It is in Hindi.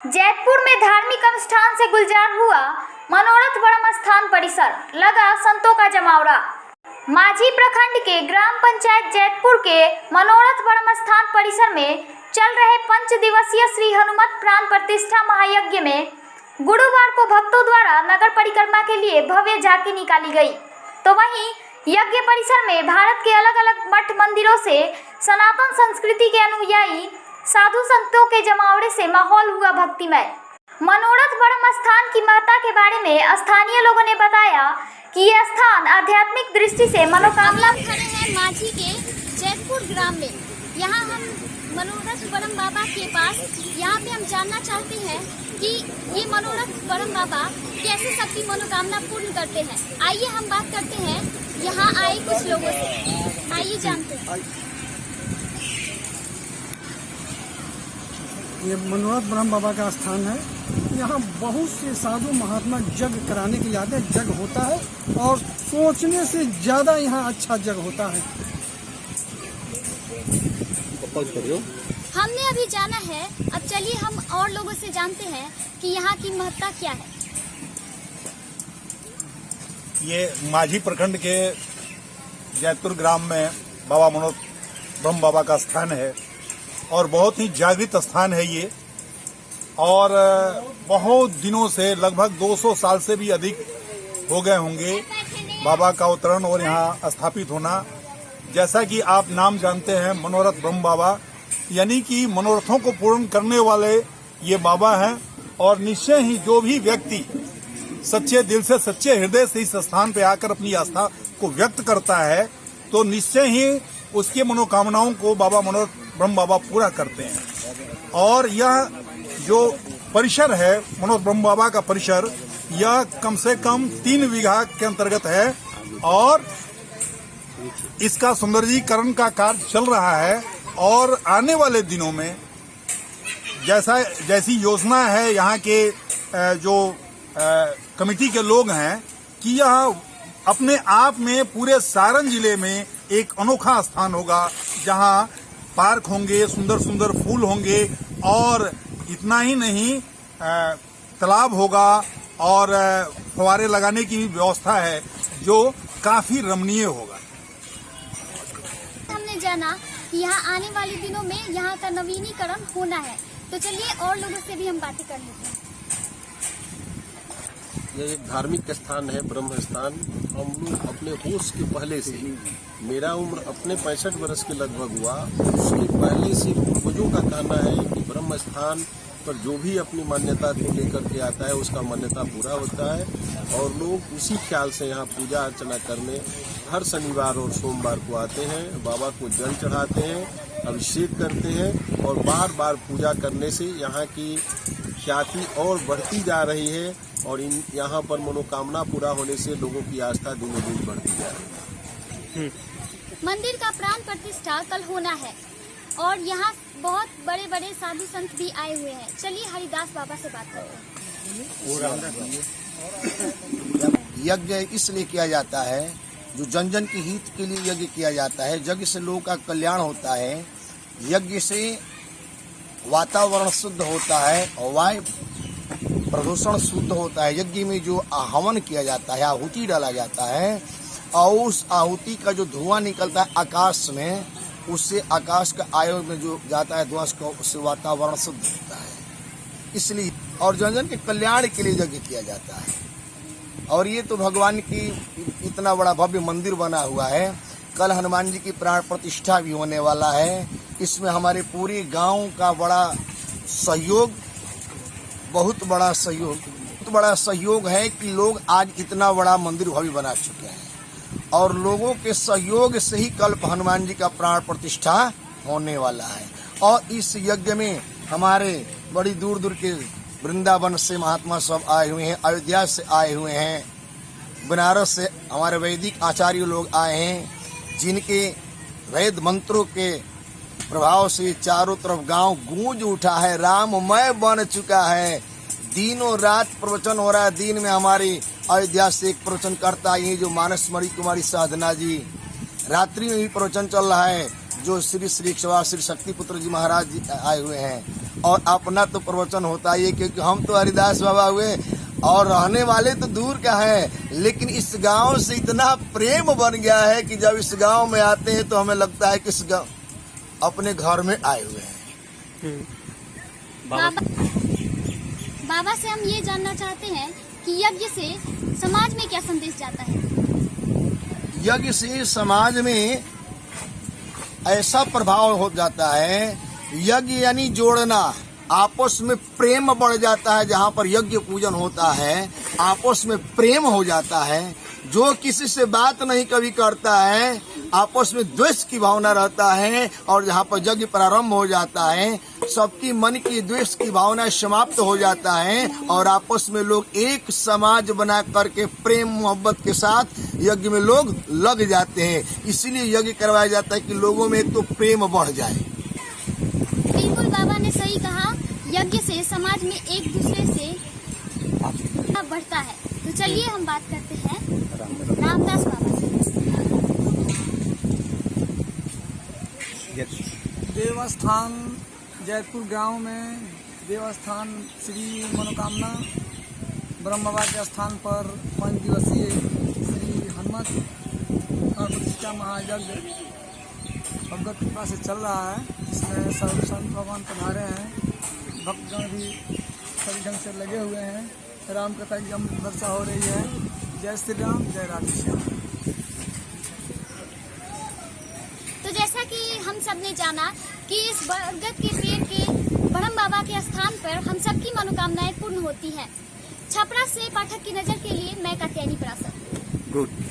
जैतपुर में धार्मिक अनुष्ठान से गुलजार हुआ मनोरथ ब्रह्म स्थान परिसर, लगा संतों का जमावड़ा। माझी प्रखंड के ग्राम पंचायत जैतपुर के मनोरथ ब्रह्म स्थान परिसर में चल रहे 5 दिवसीय श्री हनुमत प्राण प्रतिष्ठा महायज्ञ में गुरुवार को भक्तों द्वारा नगर परिक्रमा के लिए भव्य झांकी निकाली गई। तो वहीं यज्ञ परिसर में भारत के अलग अलग मठ मंदिरों से सनातन संस्कृति के अनुयायी साधु संतों के जमावड़े से माहौल हुआ भक्तिमय। मनोरथ ब्रह्म स्थान की महत्ता के बारे में स्थानीय लोगों ने बताया कि यह स्थान आध्यात्मिक दृष्टि से मनोकामना खड़े हैं माझी के जैतपुर ग्राम में। यहाँ हम मनोरथ ब्रह्म बाबा के पास यहाँ पे हम जानना चाहते हैं कि ये मनोरथ ब्रह्म बाबा कैसे सबकी मनोकामना पूर्ण करते हैं। आइए हम बात करते हैं यहाँ आए कुछ लोगों से, आइए जानते हैं। ये मनोरथ ब्रह्म बाबा का स्थान है। यहाँ बहुत से साधु महात्मा जग कराने के लिए आते हैं। जग होता है और सोचने से ज्यादा यहाँ अच्छा जग होता है। हमने अभी जाना है, अब चलिए हम और लोगों से जानते हैं कि यहाँ की महत्ता क्या है। ये माझी प्रखंड के जैतपुर ग्राम में बाबा मनोरथ ब्रह्म बाबा का स्थान है और बहुत ही जागृत स्थान है ये। और बहुत दिनों से, लगभग 200 साल से भी अधिक हो गए होंगे बाबा का अवतरण और यहाँ स्थापित होना। जैसा कि आप नाम जानते हैं, मनोरथ ब्रह्म बाबा, यानी कि मनोरथों को पूर्ण करने वाले ये बाबा हैं। और निश्चय ही जो भी व्यक्ति सच्चे दिल से, सच्चे हृदय से इस स्थान पे आकर अपनी आस्था को व्यक्त करता है तो निश्चय ही उसके मनोकामनाओं को बाबा मनोरथ ब्रह्म बाबा पूरा करते हैं। और यह जो परिसर है मनोरथ ब्रह्म बाबा का परिसर, यह कम से कम 3 बीघा के अंतर्गत है और इसका सौंदर्यीकरण का कार्य चल रहा है। और आने वाले दिनों में जैसी योजना है यहाँ के जो कमेटी के लोग हैं कि यह अपने आप में पूरे सारण जिले में एक अनोखा स्थान होगा, जहाँ पार्क होंगे, सुंदर सुंदर फूल होंगे और इतना ही नहीं, तालाब होगा और फव्वारे लगाने की भी व्यवस्था है जो काफी रमणीय होगा। हमने जाना कि यहाँ आने वाले दिनों में यहाँ का नवीनीकरण होना है, तो चलिए और लोगों से भी हम बातें कर लेते हैं। यह एक धार्मिक स्थान है, ब्रह्म स्थान। हम लोग अपने होश के पहले से, मेरा उम्र अपने 65 वर्ष के लगभग हुआ, उसके पहले से पूर्वजों का कहना है कि ब्रह्म स्थान पर जो भी अपनी मान्यता को लेकर के आता है उसका मान्यता पूरा होता है। और लोग उसी ख्याल से यहाँ पूजा अर्चना करने हर शनिवार और सोमवार को आते हैं, बाबा को जल चढ़ाते हैं, अभिषेक करते हैं और बार बार पूजा करने से यहाँ की ख्याति और बढ़ती जा रही है। और यहाँ पर मनोकामना पूरा होने से लोगों की आस्था दिनों दिन बढ़ती जा रही है। मंदिर का प्राण प्रतिष्ठा कल होना है और यहाँ बहुत बड़े बड़े साधु संत भी आए हुए हैं। चलिए हरिदास बाबा से बात करते हैं। यज्ञ इसलिए किया जाता है, जो जन जन के हित के लिए यज्ञ किया जाता है। यज्ञ से लोगों का कल्याण होता है, यज्ञ से वातावरण शुद्ध होता है और वायु प्रदूषण शुद्ध होता है। यज्ञ में जो हवन किया जाता है, आहुति डाला जाता है और उस आहुति का जो धुआं निकलता है आकाश में, उससे आकाश का आयु में जो जाता है धुआं को, उससे वातावरण शुद्ध होता है। इसलिए और जन जन के कल्याण के लिए यज्ञ किया जाता है। और ये तो भगवान की इतना बड़ा भव्य मंदिर बना हुआ है। कल हनुमान जी की प्राण प्रतिष्ठा भी होने वाला है। इसमें हमारे पूरे गांव का बड़ा सहयोग, बहुत बड़ा सहयोग है कि लोग आज इतना बड़ा मंदिर भव्य बना चुके हैं और लोगों के सहयोग से ही कल हनुमान जी का प्राण प्रतिष्ठा होने वाला है। और इस यज्ञ में हमारे बड़ी दूर दूर के वृंदावन से महात्मा सब आए हुए हैं, अयोध्या से आए हुए हैं, बनारस से हमारे वैदिक आचार्य लोग आए हैं, जिनके वेद मंत्रों के प्रभाव से चारों तरफ गांव गूंज उठा है, राममय बन चुका है। दिनों रात प्रवचन हो रहा है। दिन में हमारी अयोध्या से एक प्रवचन करता है, ये जो मानसमणि कुमारी साधना जी, रात्रि में भी प्रवचन चल रहा है जो श्री श्री शक्तिपुत्र जी महाराज जी आए हुए हैं। और अपना तो प्रवचन होता ही है, क्योंकि हम तो हरिदास बाबा हुए और रहने वाले तो दूर का है, लेकिन इस गांव से इतना प्रेम बन गया है कि जब इस गांव में आते हैं तो हमें लगता है कि इस गांव अपने घर में आए हुए हैं। बाबा से हम ये जानना चाहते हैं कि यज्ञ से समाज में क्या संदेश जाता है। यज्ञ से समाज में ऐसा प्रभाव हो जाता है, यज्ञ यानी जोड़ना, आपस में प्रेम बढ़ जाता है। जहाँ पर यज्ञ पूजन होता है आपस में प्रेम हो जाता है। जो किसी से बात नहीं कभी करता है, आपस में द्वेष की भावना रहता है, और जहाँ पर यज्ञ प्रारंभ हो जाता है सबकी मन की द्वेष की भावना समाप्त हो जाता है, और आपस में लोग एक समाज बना करके प्रेम मोहब्बत के साथ यज्ञ में लोग लग जाते हैं। इसीलिए यज्ञ करवाया जाता है कि लोगों में एक तो प्रेम बढ़ जाए। बिल्कुल बाबा ने सही कहा, यज्ञ से समाज में एक दूसरे से बढ़ता है। तो चलिए हम बात करते हैं रामदास बाबा से। देवस्थान जैतपुर गांव में देवस्थान श्री मनोकामना ब्रह्म बाबा के स्थान पर 5 दिवसीय श्री हनुमत प्रतिष्ठा महायज्ञ भगवत कृपा से चल रहा है। इसमें सब संत भगवान पधारे हैं, भक्तगण भी सही ढंग से लगे हुए हैं। राम कथा की अमृत वर्षा हो रही है। जय श्री राम, जय राधे श्याम। तो जैसा कि हम सब ने जाना कि इस बरगद के पेड़ के ब्रह्म बाबा के स्थान पर हम सबकी मनोकामनाएं पूर्ण होती हैं। छपरा से पाठक की नजर के लिए मैं कात्यायनी पराशर। गुड।